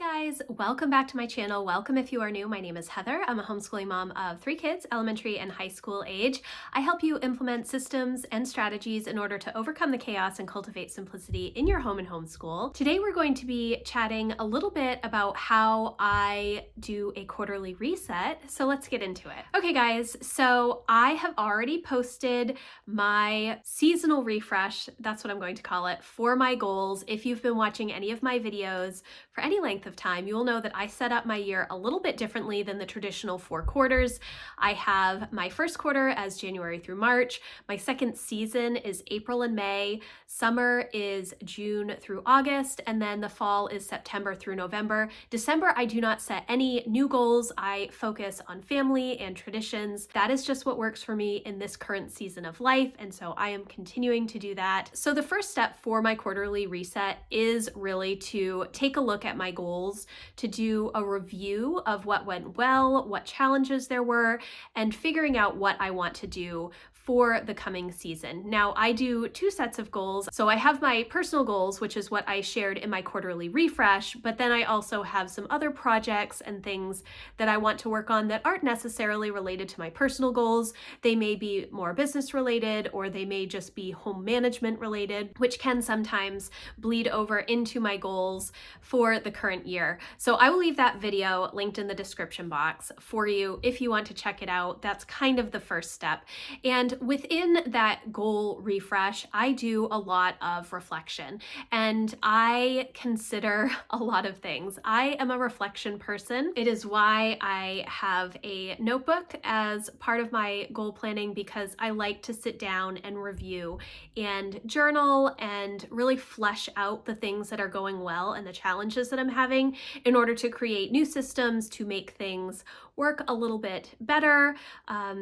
Guys, welcome back to my channel. Welcome if you are new. My name is Heather. I'm a homeschooling mom of 3 kids, elementary and high school age. I help you implement systems and strategies in order to overcome the chaos and cultivate simplicity in your home and homeschool. Today we're going to be chatting a little bit about how I do a quarterly reset. So let's get into it. Okay guys, so I have already posted my seasonal refresh, that's what I'm going to call it, for my goals. If you've been watching any of my videos for any length of time, you will know that I set up my year a little bit differently than the traditional 4 quarters. I have my first quarter as January through March. My second season is April and May. Summer is June through August, and then the fall is September through November. December, I do not set any new goals. I focus on family and traditions. That is just what works for me in this current season of life, and so I am continuing to do that. So the first step for my quarterly reset is really to take a look at my goals, to do a review of what went well, what challenges there were, and figuring out what I want to do for the coming season. Now, I do 2 sets of goals. So I have my personal goals, which is what I shared in my quarterly refresh, but then I also have some other projects and things that I want to work on that aren't necessarily related to my personal goals. They may be more business related, or they may just be home management related, which can sometimes bleed over into my goals for the current year. So I will leave that video linked in the description box for you if you want to check it out. That's kind of the first step. And within that goal refresh, I do a lot of reflection, and I consider a lot of things. I am a reflection person. It is why I have a notebook as part of my goal planning, because I like to sit down and review and journal and really flesh out the things that are going well and the challenges that I'm having in order to create new systems to make things work a little bit better.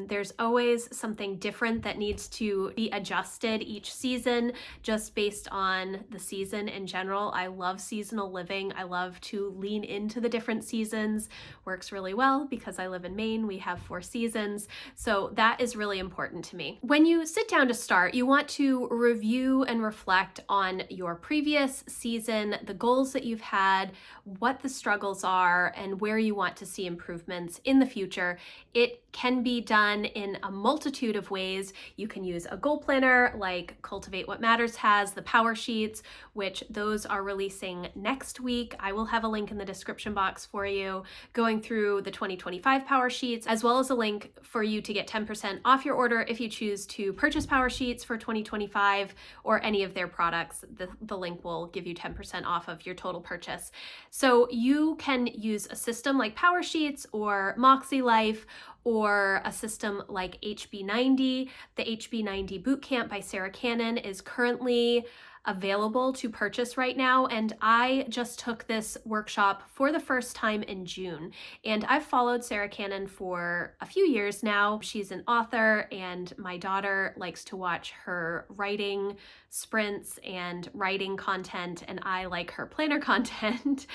There's always something different that needs to be adjusted each season just based on the season in general. I love seasonal living. I love to lean into the different seasons. Works really well because I live in Maine. We have 4 seasons. So that is really important to me. When you sit down to start, you want to review and reflect on your previous season, the goals that you've had, what the struggles are, and where you want to see improvements in the future. It can be done in a multitude of ways. You can use a goal planner like Cultivate What Matters has, the power sheets, which those are releasing next week. I will have a link in the description box for you going through the 2025 power sheets, as well as a link for you to get 10% off your order if you choose to purchase power sheets for 2025 or any of their products. The link will give you 10% off of your total purchase. So you can use a system like power sheets or Moxie Life, or a system like HB90. The HB90 Bootcamp by Sarah Cannon is currently available to purchase right now, and I just took this workshop for the first time in June, and I've followed Sarah Cannon for a few years now. She's an author, and my daughter likes to watch her writing sprints and writing content, and I like her planner content.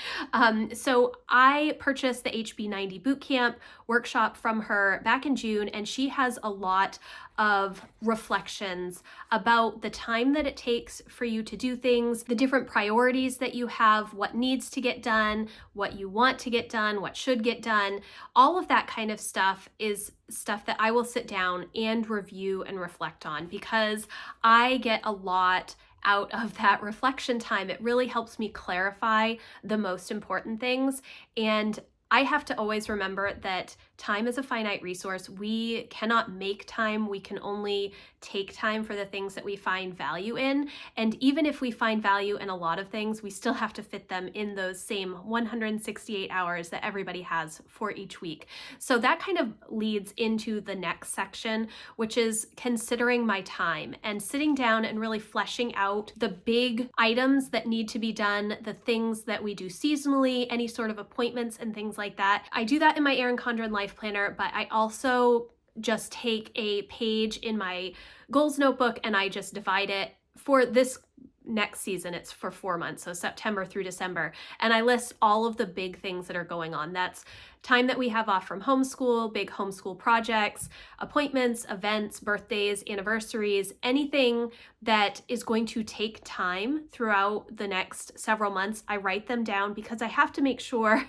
So I purchased the HB90 Bootcamp workshop from her back in June, and she has a lot of reflections about the time that it takes for you to do things, the different priorities that you have, what needs to get done, what you want to get done, what should get done. All of that kind of stuff is stuff that I will sit down and review and reflect on, because I get a lot out of that reflection time. It really helps me clarify the most important things, and I have to always remember that time is a finite resource. We cannot make time. We can only take time for the things that we find value in. And even if we find value in a lot of things, we still have to fit them in those same 168 hours that everybody has for each week. So that kind of leads into the next section, which is considering my time and sitting down and really fleshing out the big items that need to be done, the things that we do seasonally, any sort of appointments and things like that. I do that in my Erin Condren Life Planner, but I also just take a page in my goals notebook and I just divide it for this next season. It's for 4 months, so September through December, and I list all of the big things that are going on. That's time that we have off from homeschool, big homeschool projects, appointments, events, birthdays, anniversaries, anything that is going to take time throughout the next several months. I write them down because I have to make sure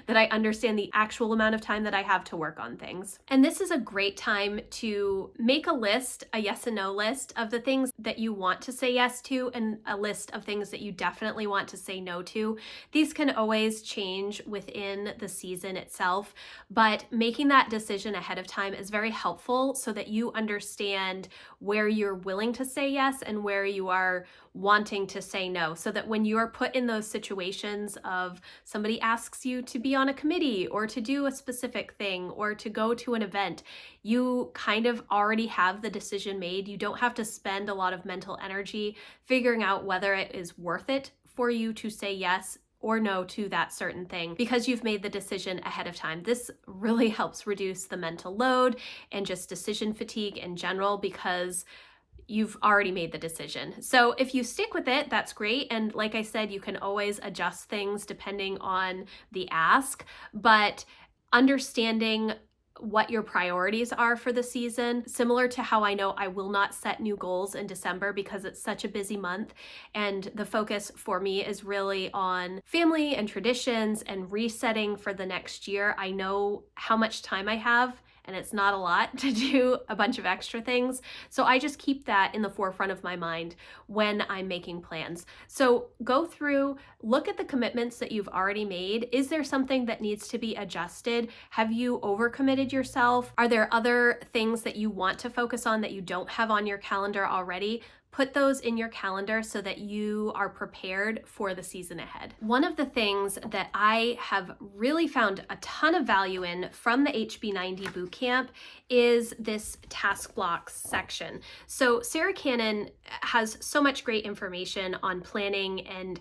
that I understand the actual amount of time that I have to work on things. And this is a great time to make a list, a yes and no list of the things that you want to say yes to and a list of things that you definitely want to say no to. These can always change within the season itself, but making that decision ahead of time is very helpful so that you understand where you're willing to say yes and where you are wanting to say no, so that when you are put in those situations of somebody asks you to be on a committee or to do a specific thing or to go to an event, you kind of already have the decision made. You don't have to spend a lot of mental energy figuring out whether it is worth it for you to say yes or no to that certain thing because you've made the decision ahead of time. This really helps reduce the mental load and just decision fatigue in general because you've already made the decision. So if you stick with it, that's great. And like I said, you can always adjust things depending on the ask, but understanding what your priorities are for the season, similar to how I know I will not set new goals in December because it's such a busy month. And the focus for me is really on family and traditions and resetting for the next year. I know how much time I have, and it's not a lot to do a bunch of extra things. So I just keep that in the forefront of my mind when I'm making plans. So go through, look at the commitments that you've already made. Is there something that needs to be adjusted? Have you overcommitted yourself? Are there other things that you want to focus on that you don't have on your calendar already? Put those in your calendar so that you are prepared for the season ahead. One of the things that I have really found a ton of value in from the HB90 bootcamp is this task blocks section. So Sarah Cannon has so much great information on planning and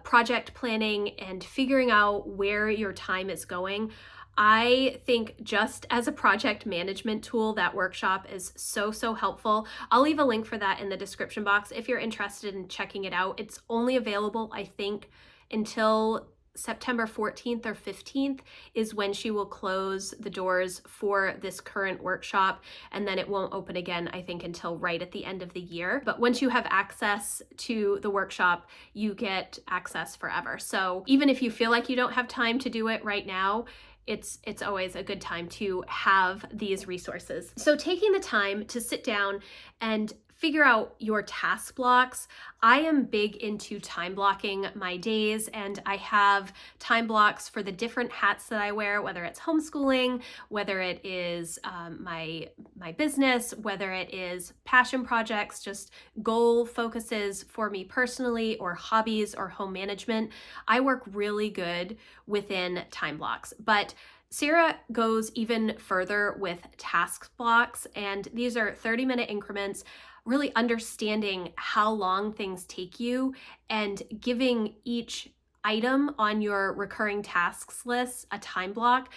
project planning and figuring out where your time is going. I think just as a project management tool, that workshop is so helpful. I'll leave a link for that in the description box if you're interested in checking it out. It's only available, I think, until September 14th or 15th is when she will close the doors for this current workshop, and then it won't open again, I think, until right at the end of the year. But once you have access to the workshop, you get access forever. So even if you feel like you don't have time to do it right now, it's always a good time to have these resources. So taking the time to sit down and figure out your task blocks. I am big into time blocking my days, and I have time blocks for the different hats that I wear, whether it's homeschooling, whether it is my business, whether it is passion projects, just goal focuses for me personally, or hobbies or home management. I work really good within time blocks, but Sarah goes even further with task blocks, and these are 30-minute increments, really understanding how long things take you and giving each item on your recurring tasks list a time block.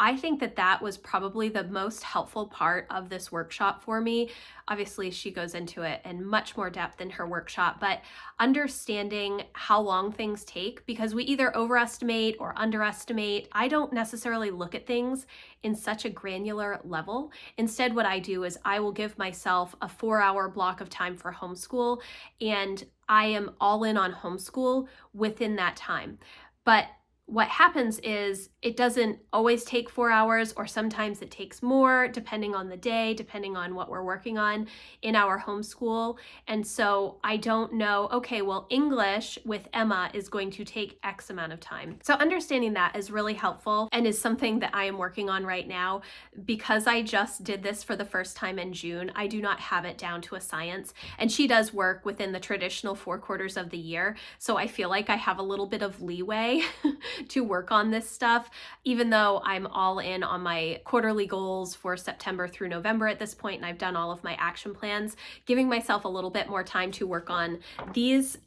I think that was probably the most helpful part of this workshop for me. Obviously, she goes into it in much more depth in her workshop, but understanding how long things take, because we either overestimate or underestimate. I don't necessarily look at things in such a granular level. Instead, what I do is I will give myself a 4-hour block of time for homeschool, and I am all in on homeschool within that time. But what happens is it doesn't always take 4 hours, or sometimes it takes more depending on the day, depending on what we're working on in our homeschool. And so I don't know, okay, well, English with Emma is going to take X amount of time. So understanding that is really helpful and is something that I am working on right now. Because I just did this for the first time in June, I do not have it down to a science. And she does work within the traditional 4 quarters of the year. So I feel like I have a little bit of leeway to work on this stuff, even though I'm all in on my quarterly goals for September through November at this point, and I've done all of my action plans. Giving myself a little bit more time to work on these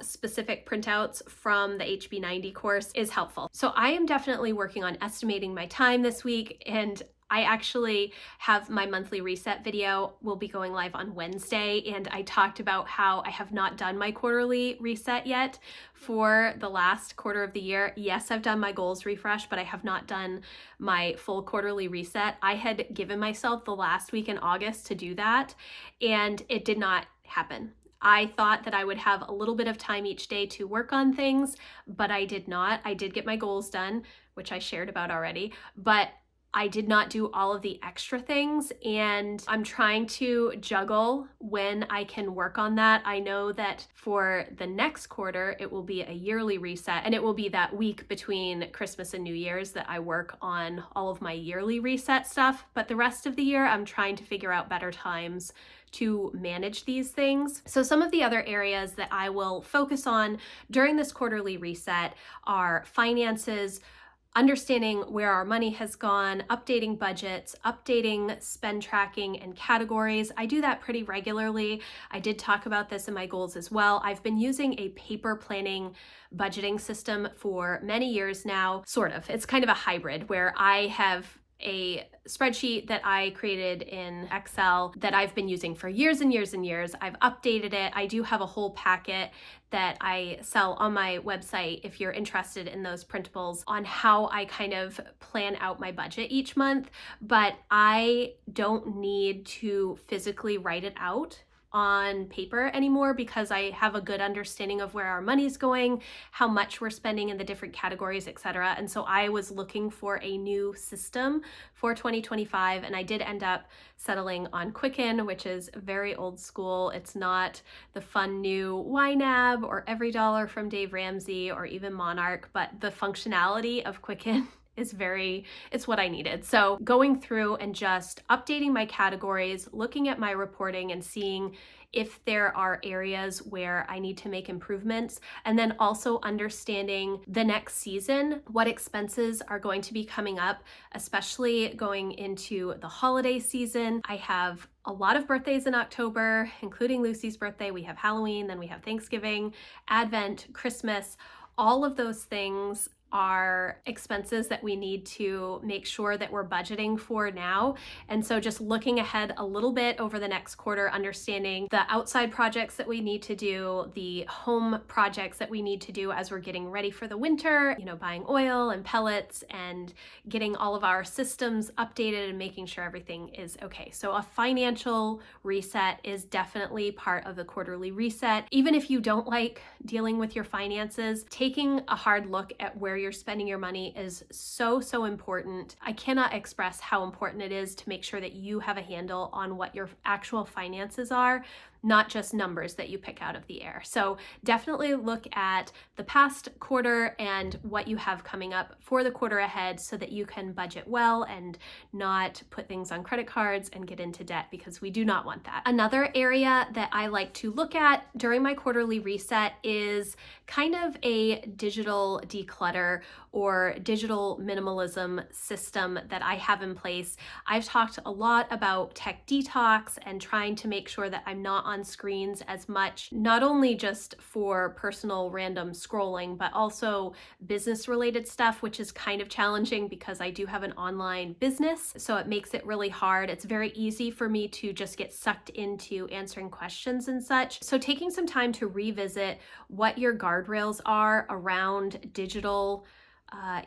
specific printouts from the HB90 course is helpful. So I am definitely working on estimating my time this week, and I actually have my monthly reset video will be going live on Wednesday, and I talked about how I have not done my quarterly reset yet for the last quarter of the year. Yes, I've done my goals refresh, but I have not done my full quarterly reset. I had given myself the last week in August to do that, and it did not happen. I thought that I would have a little bit of time each day to work on things, but I did not. I did get my goals done, which I shared about already, but I did not do all of the extra things, and I'm trying to juggle when I can work on that. I know that for the next quarter, it will be a yearly reset, and it will be that week between Christmas and New Year's that I work on all of my yearly reset stuff. But the rest of the year, I'm trying to figure out better times to manage these things. So some of the other areas that I will focus on during this quarterly reset are finances, understanding where our money has gone, updating budgets, updating spend tracking and categories. I do that pretty regularly. I did talk about this in my goals as well. I've been using a paper planning budgeting system for many years now, sort of. It's kind of a hybrid where I have a spreadsheet that I created in Excel that I've been using for years and years and years. I've updated it. I do have a whole packet that I sell on my website if you're interested in those printables on how I kind of plan out my budget each month, but I don't need to physically write it out on paper anymore because I have a good understanding of where our money's going, how much we're spending in the different categories, etc. And so I was looking for a new system for 2025, and I did end up settling on Quicken, which is very old school. It's not the fun new YNAB or Every Dollar from Dave Ramsey or even Monarch, but the functionality of Quicken it's what I needed. So going through and just updating my categories, looking at my reporting and seeing if there are areas where I need to make improvements, and then also understanding the next season, what expenses are going to be coming up, especially going into the holiday season. I have a lot of birthdays in October, including Lucy's birthday. We have Halloween, then we have Thanksgiving, Advent, Christmas. All of those things are expenses that we need to make sure that we're budgeting for now. And so just looking ahead a little bit over the next quarter, understanding the outside projects that we need to do, the home projects that we need to do as we're getting ready for the winter, buying oil and pellets and getting all of our systems updated and making sure everything is okay. So a financial reset is definitely part of the quarterly reset. Even if you don't like dealing with your finances, taking a hard look at where you're spending your money is so important. I cannot express how important it is to make sure that you have a handle on what your actual finances are, not just numbers that you pick out of the air. So definitely look at the past quarter and what you have coming up for the quarter ahead so that you can budget well and not put things on credit cards and get into debt, because we do not want that. Another area that I like to look at during my quarterly reset is kind of a digital declutter or digital minimalism system that I have in place. I've talked a lot about tech detox and trying to make sure that I'm not on screens as much, not only just for personal random scrolling, but also business related stuff, which is kind of challenging because I do have an online business. So it makes it really hard. It's very easy for me to just get sucked into answering questions and such. So taking some time to revisit what your guardrails are around digital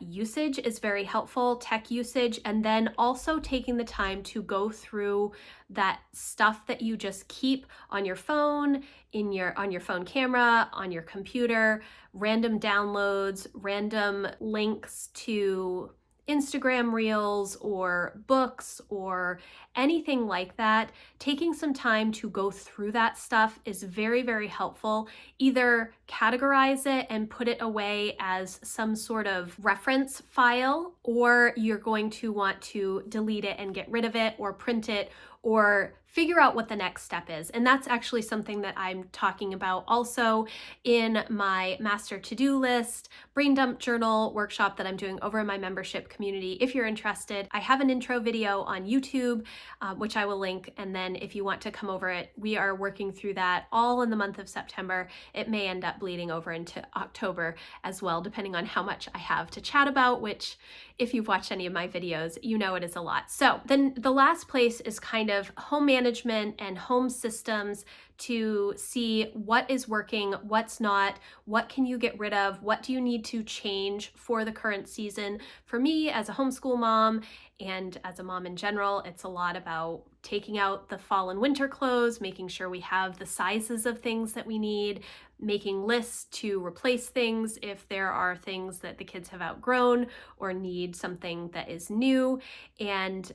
usage is very helpful, tech usage, and then also taking the time to go through that stuff that you just keep on your phone, on your phone camera, on your computer, random downloads, random links to Instagram reels or books or anything like that. Taking some time to go through that stuff is very helpful. Either categorize it and put it away as some sort of reference file, or you're going to want to delete it and get rid of it or print it or figure out what the next step is. And that's actually something that I'm talking about also in my master to-do list brain dump journal workshop that I'm doing over in my membership community. If you're interested, I have an intro video on YouTube, which I will link. And then if you want to come over it, we are working through that all in the month of September. It may end up bleeding over into October as well, depending on how much I have to chat about, which If you've watched any of my videos, you know it is a lot. So then the last place is kind of home management and home systems to see what is working, what's not, what can you get rid of, what do you need to change for the current season. For me as a homeschool mom and as a mom in general, it's a lot about taking out the fall and winter clothes, making sure we have the sizes of things that we need, making lists to replace things if there are things that the kids have outgrown or need something that is new, and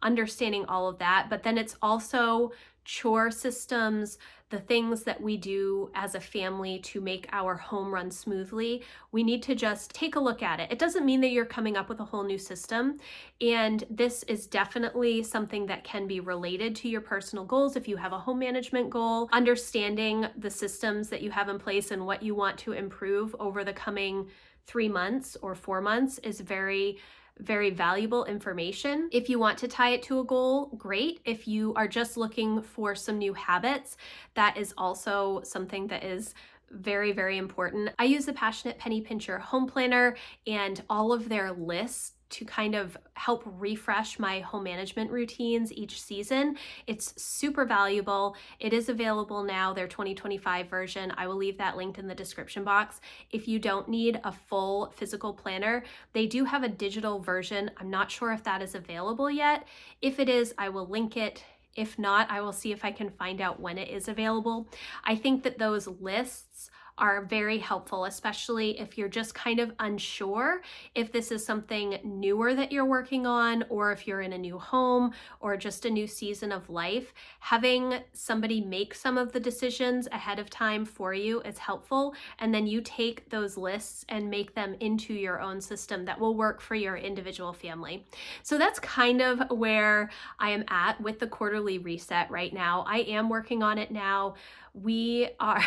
understanding all of that. But then it's also chore systems, the things that we do as a family to make our home run smoothly. We need to just take a look at it. It doesn't mean that you're coming up with a whole new system. And this is definitely something that can be related to your personal goals. If you have a home management goal, understanding the systems that you have in place and what you want to improve over the coming 3 months or 4 months is very valuable information. If you want to tie it to a goal, great. If you are just looking for some new habits, that is also something that is very important. I use the Passionate Penny Pincher Home Planner and all of their lists to kind of help refresh my home management routines each season. It's super valuable. It is available now, their 2025 version. I will leave that linked in the description box. If you don't need a full physical planner, they do have a digital version. I'm not sure if that is available yet. If it is, I will link it. If not, I will see if I can find out when it is available. I think that those lists are very helpful, especially if you're just kind of unsure if this is something newer that you're working on, or if you're in a new home or just a new season of life. Having somebody make some of the decisions ahead of time for you is helpful, and then you take those lists and make them into your own system that will work for your individual family. So that's kind of where I am at with the quarterly reset right now. I am working on it now. We are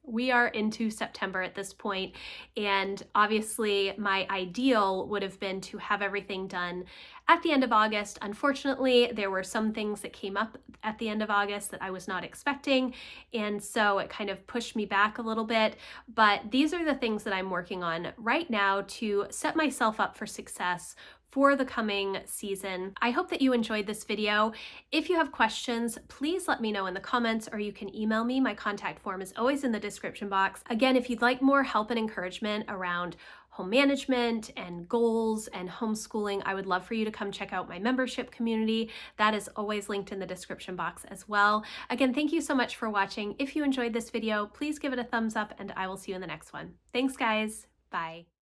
we are into September at this point, and obviously my ideal would have been to have everything done at the end of August. Unfortunately, there were some things that came up at the end of August that I was not expecting, and so it kind of pushed me back a little bit. But these are the things that I'm working on right now to set myself up for success for the coming season. I hope that you enjoyed this video. If you have questions, please let me know in the comments, or you can email me. My contact form is always in the description box. Again, if you'd like more help and encouragement around home management and goals and homeschooling, I would love for you to come check out my membership community. That is always linked in the description box as well. Again, thank you so much for watching. If you enjoyed this video, please give it a thumbs up, and I will see you in the next one. Thanks, guys. Bye.